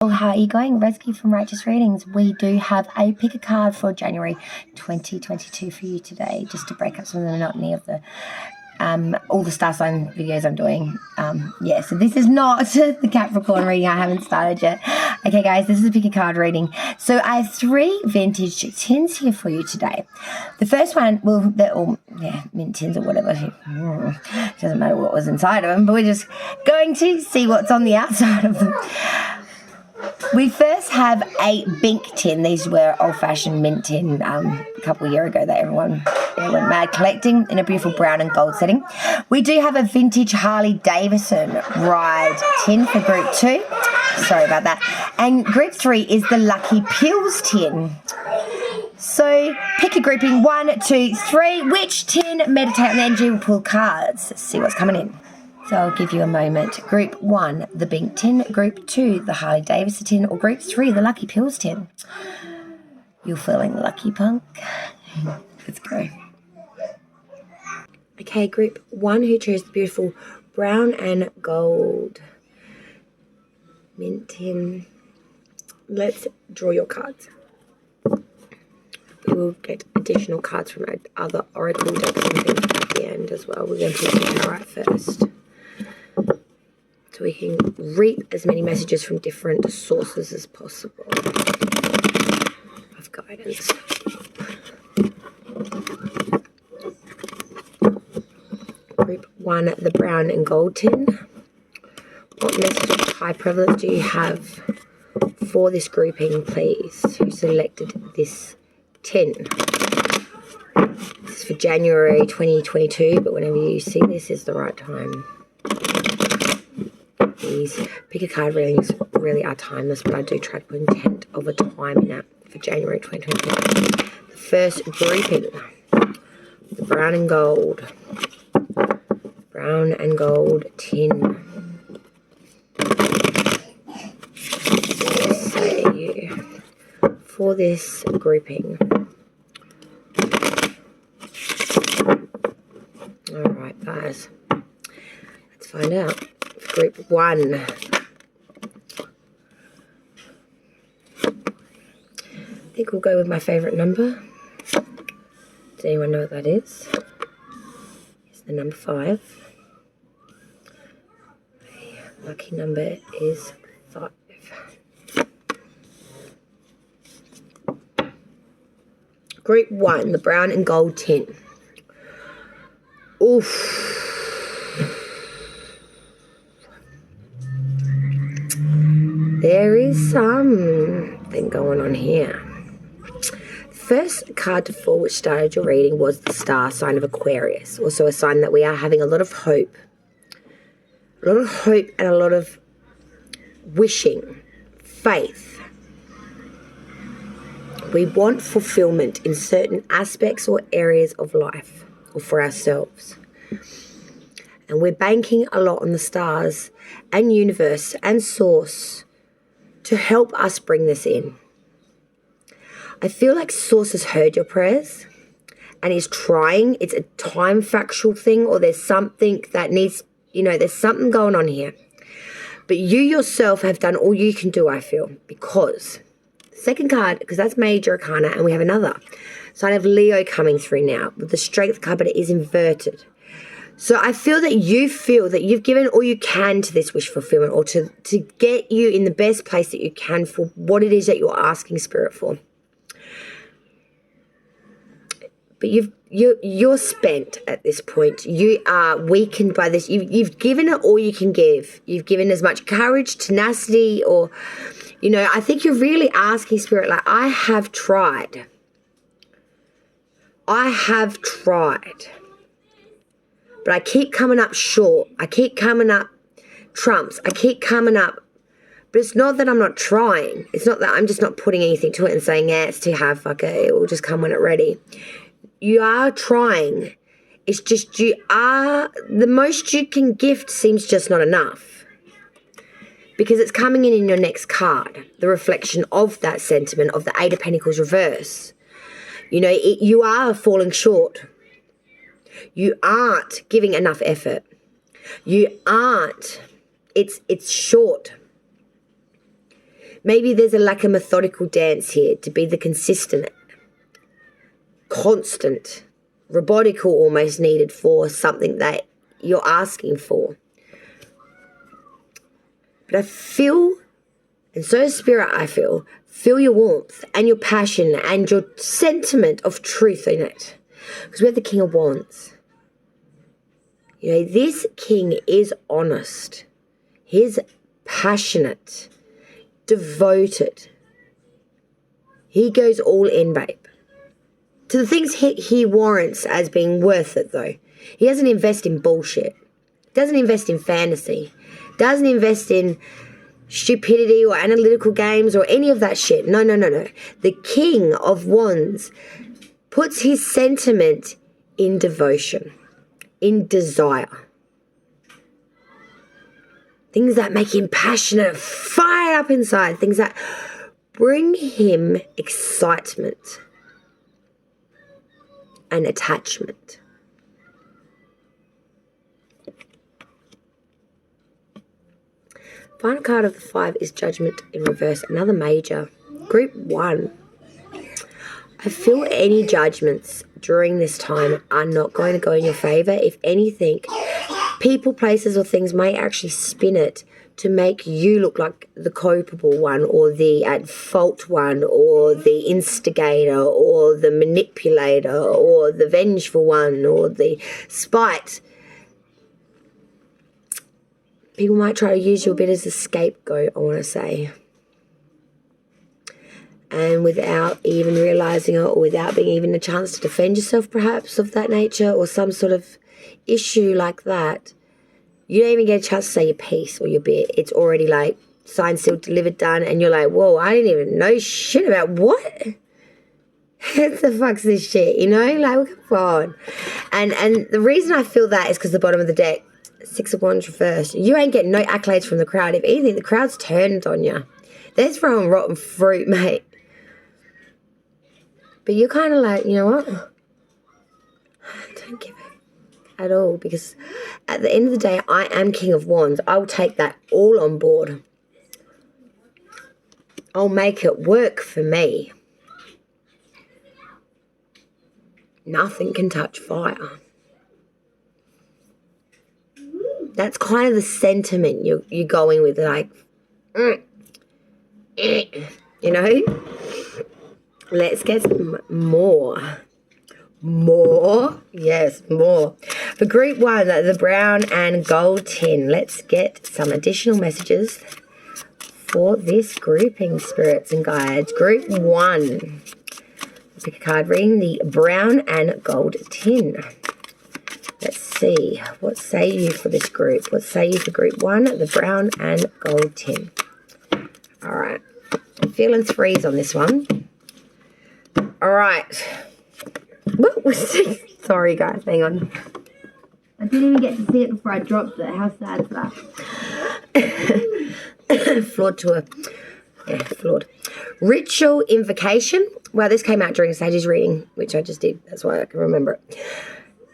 How are you going? Rescue from Righteous Readings. We do have a pick a card for January 2022 for you today, just to break up some of the monotony of the all the star sign videos I'm doing. So this is not the Capricorn reading. I haven't started yet. Okay, guys, this is a pick a card reading. So I have 3 vintage tins here for you today. The first one, well, they're all mint tins or whatever. Doesn't matter what was inside of them, but we're just going to see what's on the outside of them. We first have a Bink tin. These were old-fashioned mint tin a couple of years ago that everyone went mad collecting in a beautiful brown and gold setting. We do have a vintage Harley Davidson ride tin for group 2. Sorry about that. And group 3 is the Lucky Pills tin. So pick a grouping 1, 2, 3. Which tin? Meditate on the energy. We'll pull cards. Let's see what's coming in. So I'll give you a moment. Group 1, the Bink tin. Group 2, the Harley Davidson tin. Or Group 3, the Lucky Pills tin. You're feeling lucky, punk? Let's go. Okay, Group 1, who chose the beautiful brown and gold mint tin. Let's draw your cards. We will get additional cards from other oracle decks at the end as well. We're going to do the tarot first, so we can reap as many messages from different sources as possible of guidance. Group 1, the brown and gold tin. What message of high prevalence do you have for this grouping, please? Who selected this tin? This is for January 2022, but whenever you see this is the right time. These pick a card readings really are timeless, but I do try to put intent of a time in that for January 2022. The first grouping, the brown and gold tin. What say you for this grouping? All right, guys, let's find out. Group 1. I think we'll go with my favourite number. Does anyone know what that is? It's the number 5. My lucky number is 5. Group 1, the brown and gold tin. Oof. There is something going on here. First card to fall which started your reading was the star sign of Aquarius. Also a sign that we are having a lot of hope. A lot of hope and a lot of wishing, faith. We want fulfillment in certain aspects or areas of life or for ourselves. And we're banking a lot on the stars and universe and source to help us bring this in. I feel like source has heard your prayers and is trying. It's a time factual thing, or there's something that needs, there's something going on here. But you yourself have done all you can do, I feel, because second card, because that's major arcana, and we have another. So I have Leo coming through now with the strength card, but it is inverted. So I feel that you've given all you can to this wish fulfillment, or to get you in the best place that you can for what it is that you're asking Spirit for. But you're spent at this point. You are weakened by this. You've given it all you can give. You've given as much courage, tenacity, or, I think you're really asking Spirit, like, I have tried. But I keep coming up short. I keep coming up trumps. I keep coming up. But it's not that I'm not trying. It's not that I'm just not putting anything to it and saying, yeah, it's too hard, fuck it. It will just come when it's ready. You are trying. It's just the most you can gift seems just not enough. Because it's coming in your next card. The reflection of that sentiment of the 8 of Pentacles reverse. You are falling short. You aren't giving enough effort. You aren't. It's short. Maybe there's a lack of methodical dance here to be the consistent, constant, robotical almost needed for something that you're asking for. But I feel, and so Spirit I feel your warmth and your passion and your sentiment of truth in it. Because we have the King of Wands. You know, this king is honest. He's passionate, devoted. He goes all in, babe. To the things he warrants as being worth it, though. He doesn't invest in bullshit. Doesn't invest in fantasy. Doesn't invest in stupidity or analytical games or any of that shit. No. The King of Wands puts his sentiment in devotion, in desire. Things that make him passionate, fired up inside. Things that bring him excitement and attachment. Final card of the 5 is Judgment in reverse. Another major. Group 1. I feel any judgments during this time are not going to go in your favour. If anything, people, places or things may actually spin it to make you look like the culpable one or the at fault one or the instigator or the manipulator or the vengeful one or the spite. People might try to use you a bit as a scapegoat, I want to say. And without even realising it or without being even a chance to defend yourself perhaps of that nature or some sort of issue like that, you don't even get a chance to say your piece or your bit. It's already like signed, sealed, delivered, done. And you're like, whoa, I didn't even know shit about what? What the fuck's this shit? You know, like, come on. And the reason I feel that is because the bottom of the deck, 6 of Wands reversed. You ain't getting no accolades from the crowd. If anything, the crowd's turned on you. They're throwing rotten fruit, mate. But you're kind of like, you know what? I don't give it at all. Because at the end of the day, I am King of Wands. I'll take that all on board. I'll make it work for me. Nothing can touch fire. That's kind of the sentiment you're going with, like, you know? Let's get some more. More? Yes, more. For group 1, the brown and gold tin, let's get some additional messages for this grouping, spirits and guides. Group 1. Pick a card reading the brown and gold tin. Let's see. What say you for this group? What say you for group 1, the brown and gold tin? All right. I'm feeling 3s on this one. All right. Sorry, guys. Hang on. I didn't even get to see it before I dropped it. How sad is that? Flawed. Ritual invocation. Well, this came out during Sage's reading, which I just did. That's why I can remember it.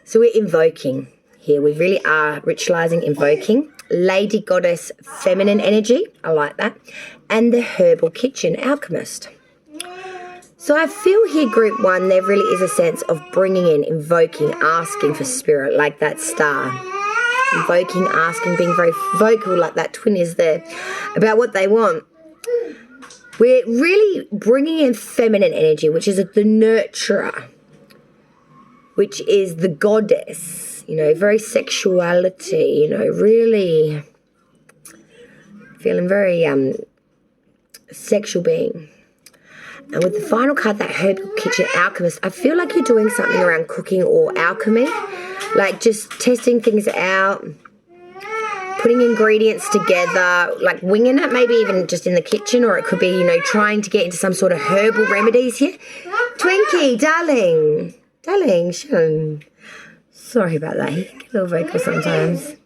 So we're invoking here. We really are ritualizing, invoking. Lady Goddess, feminine energy. I like that. And the Herbal Kitchen, alchemist. So I feel here, group 1, there really is a sense of bringing in, invoking, asking for spirit, like that star. Invoking, asking, being very vocal, like that twin is there, about what they want. We're really bringing in feminine energy, which is the nurturer, which is the goddess, you know, very sexuality, you know, really feeling very sexual being. And with the final card, that Herbal Kitchen Alchemist, I feel like you're doing something around cooking or alchemy, like just testing things out, putting ingredients together, like winging it, maybe even just in the kitchen, or it could be, you know, trying to get into some sort of herbal remedies here. Twinkie, darling, Sharon. Sorry about that. You get a little vocal sometimes.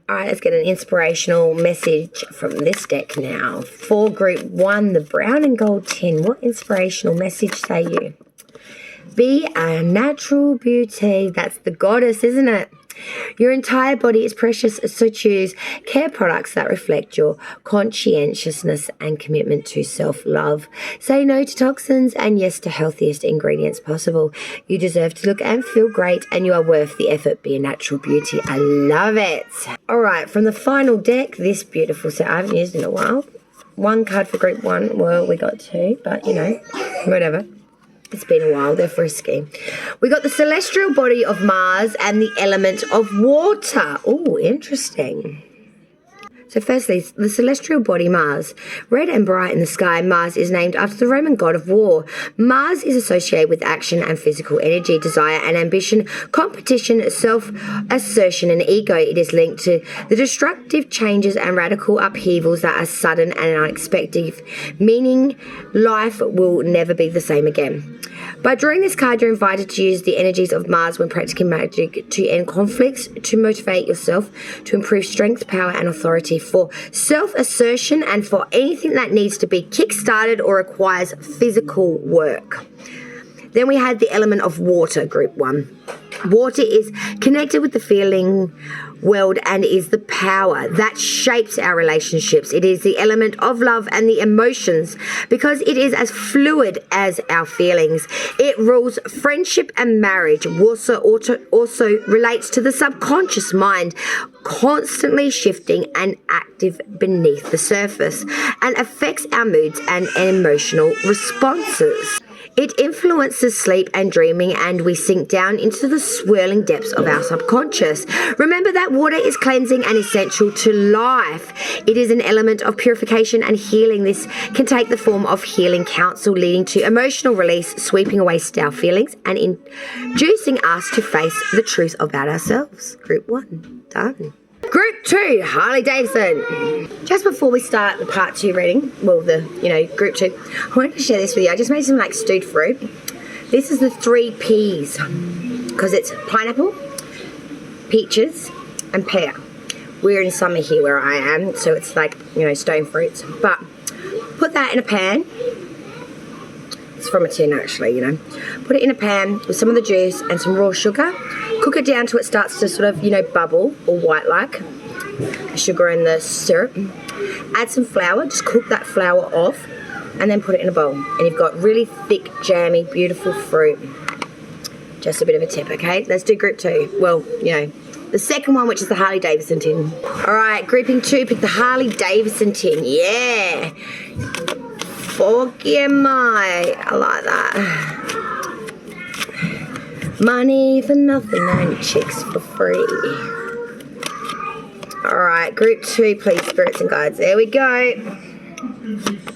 All right, let's get an inspirational message from this deck now. For group 1, the brown and gold tin. What inspirational message say you? Be a natural beauty. That's the goddess, isn't it? Your entire body is precious, so choose care products that reflect your conscientiousness and commitment to self-love. Say no to toxins and yes to healthiest ingredients possible. You deserve to look and feel great, and you are worth the effort. Be a natural beauty. I love it. All right, from the final deck, this beautiful set I haven't used in a while. One card for group 1. Well, we got 2, but you know, whatever. It's been a while, they're frisky. We got the celestial body of Mars and the element of water. Oh, interesting. So firstly, the celestial body Mars. Red and bright in the sky, Mars is named after the Roman god of war. Mars is associated with action and physical energy, desire and ambition, competition, self-assertion and ego. It is linked to the destructive changes and radical upheavals that are sudden and unexpected, meaning life will never be the same again. By drawing this card, you're invited to use the energies of Mars when practicing magic to end conflicts, to motivate yourself, to improve strength, power, and authority, for self-assertion, and for anything that needs to be kick-started or requires physical work. Then we had the element of water, group 1. Water is connected with the feeling world and is the power that shapes our relationships. It is the element of love and the emotions because it is as fluid as our feelings. It rules friendship and marriage. Water also relates to the subconscious mind, constantly shifting and active beneath the surface, and affects our moods and emotional responses. It influences sleep and dreaming, and we sink down into the swirling depths of our subconscious. Remember that water is cleansing and essential to life. It is an element of purification and healing. This can take the form of healing counsel, leading to emotional release, sweeping away stale feelings, and inducing us to face the truth about ourselves. Group 1, done. Group 2, Harley Davidson. Just before we start the part 2 reading, well, group 2, I wanted to share this with you. I just made some stewed fruit. This is the 3 Ps because it's pineapple, peaches, and pear. We're in summer here where I am, so it's stone fruits. But put that in a pan. It's from a tin actually, Put it in a pan with some of the juice and some raw sugar. Cook it down till it starts to sort of, bubble or white like. The sugar and the syrup. Add some flour, just cook that flour off and then put it in a bowl. And you've got really thick, jammy, beautiful fruit. Just a bit of a tip, okay? Let's do group 2. Well, the second one, which is the Harley Davidson tin. All right, grouping 2, pick the Harley Davidson tin. Yeah. Forgive my, I like that. Money for nothing and chicks for free. All right, group 2, please, spirits and guides. There we go.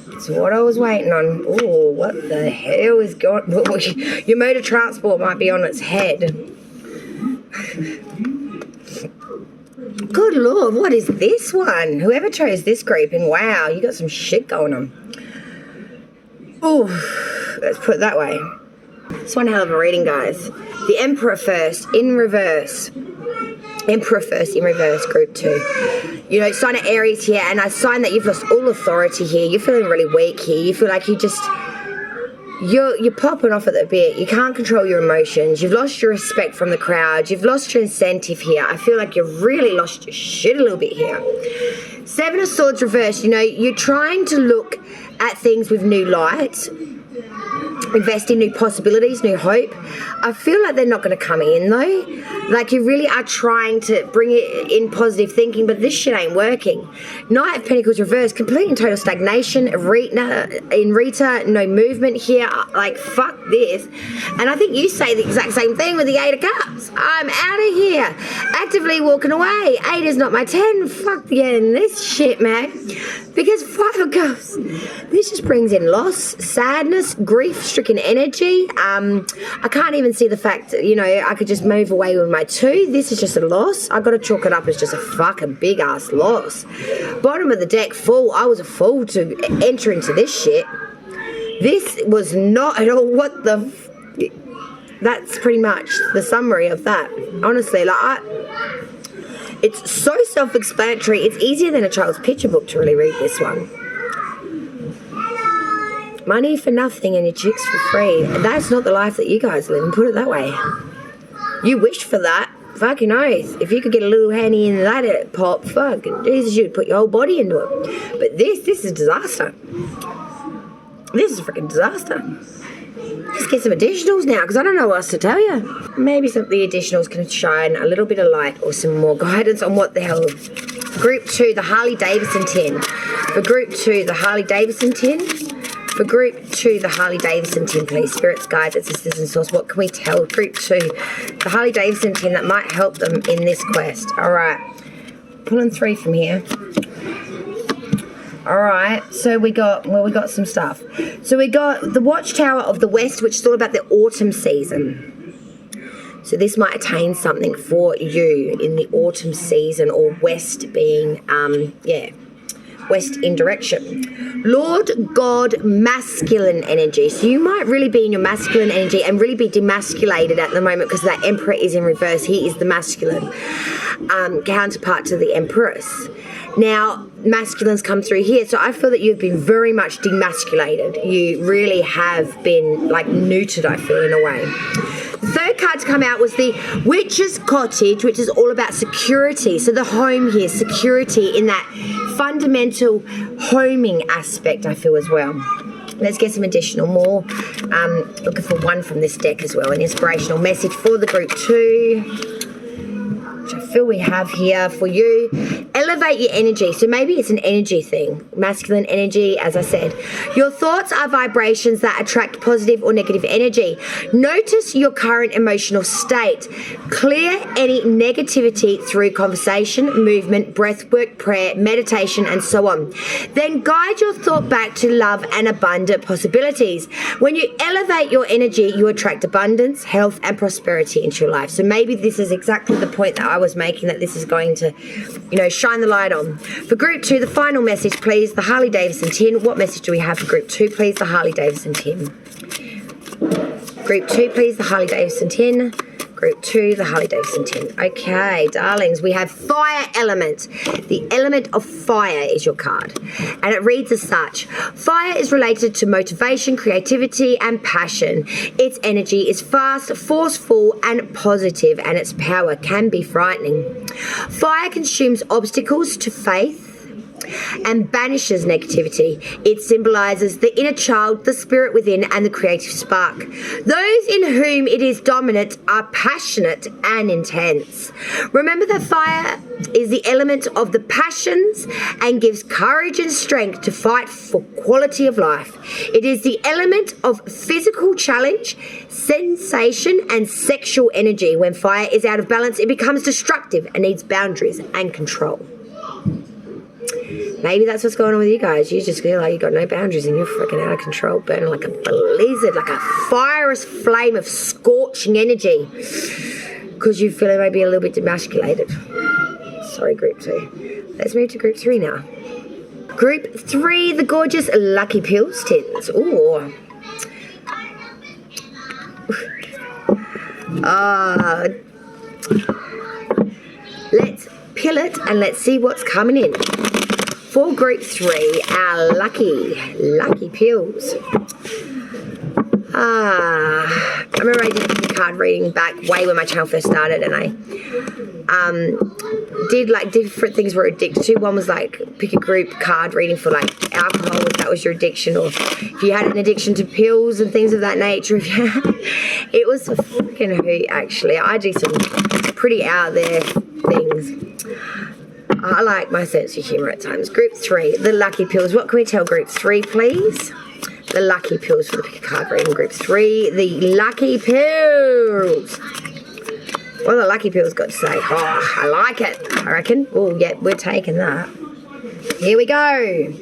That's what I was waiting on. Oh, what the hell is going on? Your mode of transport might be on its head. Good Lord, what is this one? Whoever chose this grouping, wow, you got some shit going on. Oh, let's put it that way. It's one hell of a reading, guys. The Emperor first, in reverse. Emperor first, in reverse, group 2. Sign of Aries here, and I sign that you've lost all authority here. You're feeling really weak here. You feel like you're popping off at the bit. You can't control your emotions. You've lost your respect from the crowd. You've lost your incentive here. I feel like you've really lost your shit a little bit here. 7 of Swords reverse. You're trying to look at things with new light. Invest in new possibilities, new hope. I feel like they're not going to come in though. Like you really are trying to bring it in positive thinking, but this shit ain't working. Knight of Pentacles reversed, complete and total stagnation. In Rita, no movement here. Like fuck this. And I think you say the exact same thing with the 8 of Cups. I'm out of here. Actively walking away. 8 is not my 10. Fuck the end. This shit, man. Because 5 of Cups, this just brings in loss, sadness, grief-stricken energy. I can't even see the fact that, I could just move away with my 2. This is just a loss. I got to chalk it up as just a fucking big-ass loss. Bottom of the deck, fool. I was a fool to enter into this shit. This was not at all what the... That's pretty much the summary of that. Honestly, it's so self-explanatory. It's easier than a child's picture book to really read this one. Money for nothing and your chicks for free. That's not the life that you guys live, and put it that way. You wished for that. fucking oath. If you could get a little handy in that pop, fucking Jesus, you'd put your whole body into it. But this is disaster. This is a freaking disaster. Let's get some additionals now, because I don't know what else to tell you. Maybe some of the additionals can shine a little bit of light or some more guidance on what the hell. Group 2, the Harley-Davidson 10. For Group 2, the Harley-Davidson 10. For Group 2, the Harley-Davidson 10, please. Spirits, guides, ancestors, and source. What can we tell Group 2? The Harley-Davidson 10 that might help them in this quest. All right. Pulling 3 from here. All right, so we got some stuff. So we got the Watchtower of the West, which is all about the autumn season. So this might attain something for you in the autumn season, or west being, west in direction. Lord God, masculine energy. So you might really be in your masculine energy and really be demasculated at the moment, because that Emperor is in reverse. He is the masculine counterpart to the Empress. Now, masculines come through here, so I feel that you've been very much demasculated. You really have been, like, neutered, I feel, in a way. The third card to come out was the Witch's Cottage, which is all about security. So the home here, security in that fundamental homing aspect, I feel, as well. Let's get some additional more. Looking for one from this deck as well, an inspirational message for the Group 2. Which I feel we have here for you. Elevate your energy. So maybe it's an energy thing. Masculine energy, as I said. Your thoughts are vibrations that attract positive or negative energy. Notice your current emotional state. Clear any negativity through conversation, movement, breathwork, prayer, meditation, and so on. Then guide your thought back to love and abundant possibilities. When you elevate your energy, you attract abundance, health, and prosperity into your life. So maybe this is exactly the point that I was making, that this is going to, shine the light on. For Group 2, the final message, please, the Harley-Davidson 10. What message do we have for Group 2, please, the Harley-Davidson 10? Group 2, please, the Harley-Davidson 10. Group 2, the Harley-Davidson 10. Okay, darlings, we have fire element. The element of fire is your card. And it reads as such. Fire is related to motivation, creativity, and passion. Its energy is fast, forceful, and positive, and its power can be frightening. Fire consumes obstacles to faith and banishes negativity. It symbolizes the inner child, the spirit within, and the creative spark. Those in whom it is dominant are passionate and intense. Remember that fire is the element of the passions and gives courage and strength to fight for quality of life. It is the element of physical challenge, sensation, and sexual energy. When fire is out of balance, it becomes destructive and needs boundaries and control. Maybe that's what's going on with you guys. You just feel like you got no boundaries and you're freaking out of control, burning like a blizzard, like a fierce flame of scorching energy, because you feel maybe a little bit demasculated. Sorry, Group 2. Let's move to Group 3 now. Group 3, the gorgeous Lucky Pills tins. Ooh. Let's peel it and let's see what's coming in. For Group 3, our lucky pills. I remember I did a card reading back way when my channel first started, and I did like different things we're addicted to. One was like pick a group card reading for like alcohol, if that was your addiction, or if you had an addiction to pills and things of that nature. It was a freaking hoot, actually. I do some pretty out there things. I like my sense of humour at times. Group 3, the lucky pills. What can we tell Group 3, please? The lucky pills for the pick a card reading. Group 3, the lucky pills. What have the lucky pills got to say? Oh, I like it, I reckon. Oh, yeah, we're taking that. Here we go.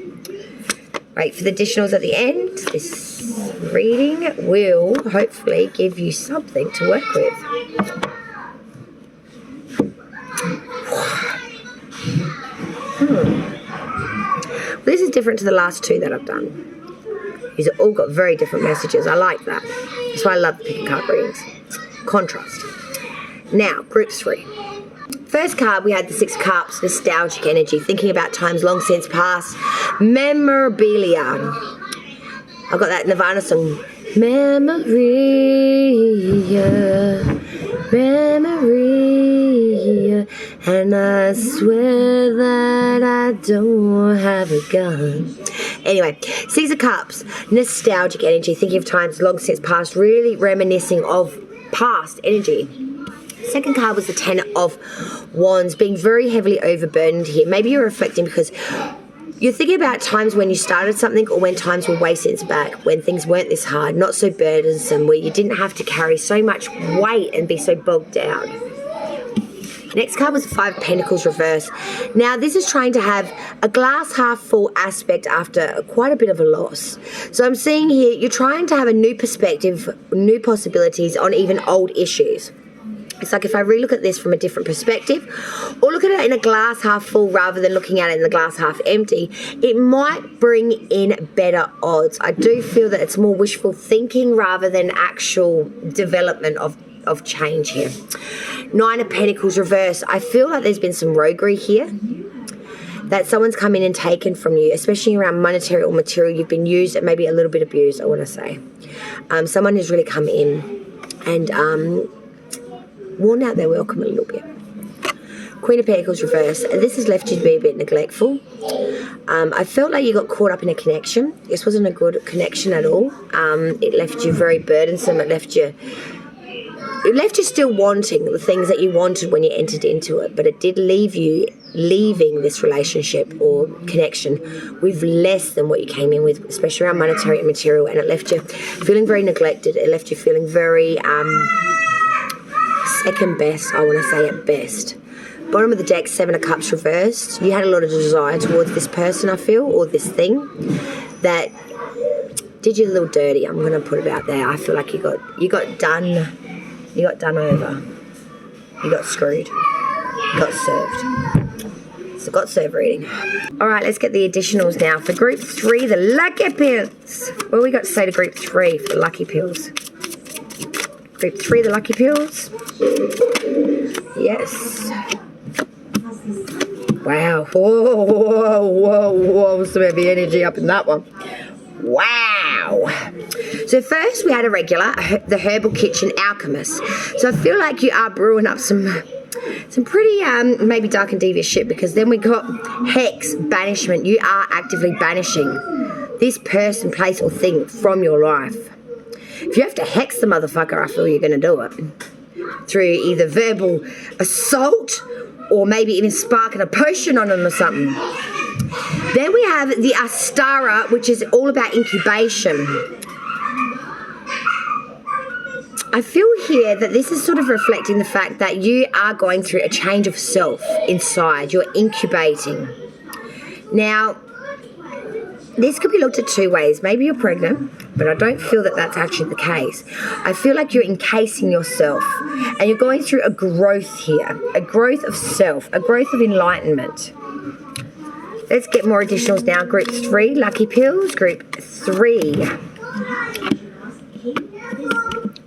Wait for the additionals at the end. This reading will hopefully give you something to work with. Well, this is different to the last 2 that I've done. These have all got very different messages. I like that. That's why I love the pick a card readings. Contrast. Now, Group 3. First card, we had the 6 Cups, nostalgic energy, thinking about times long since past, memorabilia. I've got that Nirvana song. Memoria, memoria. And I swear that I don't have a gun. Anyway, Six of Cups, nostalgic energy, thinking of times long since past, really reminiscing of past energy. Second card was the Ten of Wands, being very heavily overburdened here. Maybe you're reflecting because you're thinking about times when you started something or when times were way since back, when things weren't this hard, not so burdensome, where you didn't have to carry so much weight and be so bogged down. Next card was Five of Pentacles reverse. Now, this is trying to have a glass half full aspect after quite a bit of a loss. So I'm seeing here, you're trying to have a new perspective, new possibilities on even old issues. It's like if I relook at this from a different perspective or look at it in a glass half full rather than looking at it in the glass half empty, it might bring in better odds. I do feel that it's more wishful thinking rather than actual development of change here. Nine of Pentacles reverse. I feel like there's been some roguery here, that someone's come in and taken from you, especially around monetary or material. You've been used and maybe a little bit abused, I want to say. Someone has really come in and worn out their welcome a little bit. Queen of Pentacles reverse. This has left you to be a bit neglectful. I felt like you got caught up in a connection. This wasn't a good connection at all. It left you very burdensome. It left you still wanting the things that you wanted when you entered into it, but it did leave you leaving this relationship or connection with less than what you came in with, especially around monetary and material, and it left you feeling very neglected. It left you feeling very second best, I want to say, at best. Bottom of the deck, Seven of Cups reversed. You had a lot of desire towards this person, I feel, or this thing that did you a little dirty. I'm going to put it out there. I feel like you got done over. You got screwed. You got served. So got served reading. All right, let's get the additionals now. For group 3, the lucky pills. What we got to say to group 3 for the lucky pills? Group 3, the lucky pills. Yes. Wow. Whoa. Some heavy energy up in that one. Wow. So first we had a regular, the Herbal Kitchen Alchemist. So I feel like you are brewing up some pretty maybe dark and devious shit, because then we got Hex, Banishment. You are actively banishing this person, place or thing from your life. If you have to hex the motherfucker, I feel you're going to do it through either verbal assault or maybe even sparking a potion on them or something. Then we have the Astara, which is all about incubation. I feel here that this is sort of reflecting the fact that you are going through a change of self inside. You're incubating. Now, this could be looked at two ways. Maybe you're pregnant, but I don't feel that that's actually the case. I feel like you're encasing yourself and you're going through a growth here, a growth of self, a growth of enlightenment. Let's get more additionals now. Group 3, lucky pills. Group 3.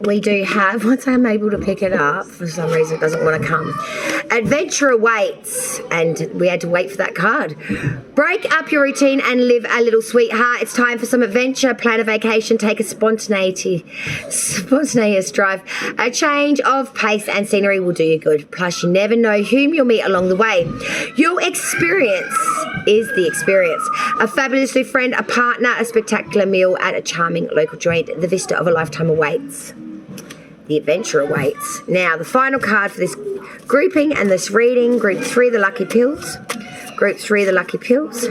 We do have, once I'm able to pick it up, for some reason it doesn't want to come. Adventure awaits, and we had to wait for that card. Break up your routine and live a little sweetheart. It's time for some adventure. Plan a vacation, take a spontaneous drive. A change of pace and scenery will do you good. Plus, you never know whom you'll meet along the way. Your experience is the experience. A fabulous new friend, a partner, a spectacular meal at a charming local joint. The vista of a lifetime awaits. The adventure awaits. Now, the final card for this grouping and this reading, Group 3, the lucky pills. Group 3, the lucky pills.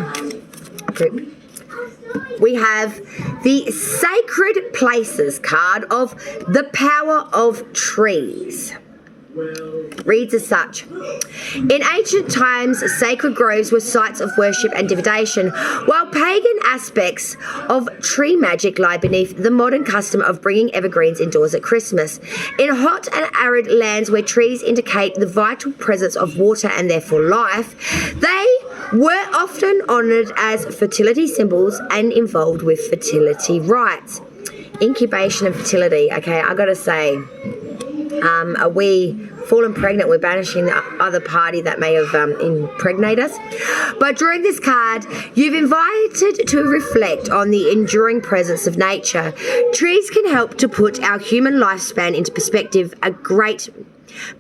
We have the Sacred Places card of the Power of Trees. Reads as such. In ancient times, sacred groves were sites of worship and divination, while pagan aspects of tree magic lie beneath the modern custom of bringing evergreens indoors at Christmas. In hot and arid lands where trees indicate the vital presence of water and therefore life, they were often honoured as fertility symbols and involved with fertility rites. Incubation and fertility. Okay, I gotta say, are we fallen pregnant? We're banishing the other party that may have impregnated us. But drawing this card, you've invited to reflect on the enduring presence of nature. Trees can help to put our human lifespan into perspective. A great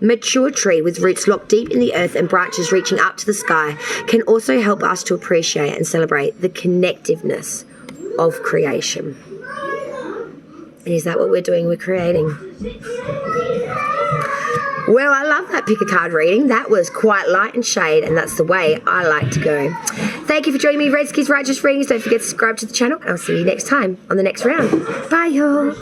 Mature tree with roots locked deep in the earth and branches reaching up to the sky can also help us to appreciate and celebrate the connectiveness of creation. And is that what we're doing? We're creating. Well, I love that pick a card reading. That was quite light and shade, and that's the way I like to go. Thank you for joining me, Redski's Righteous Readings. Don't forget to subscribe to the channel. I'll see you next time on the next round. Bye, y'all.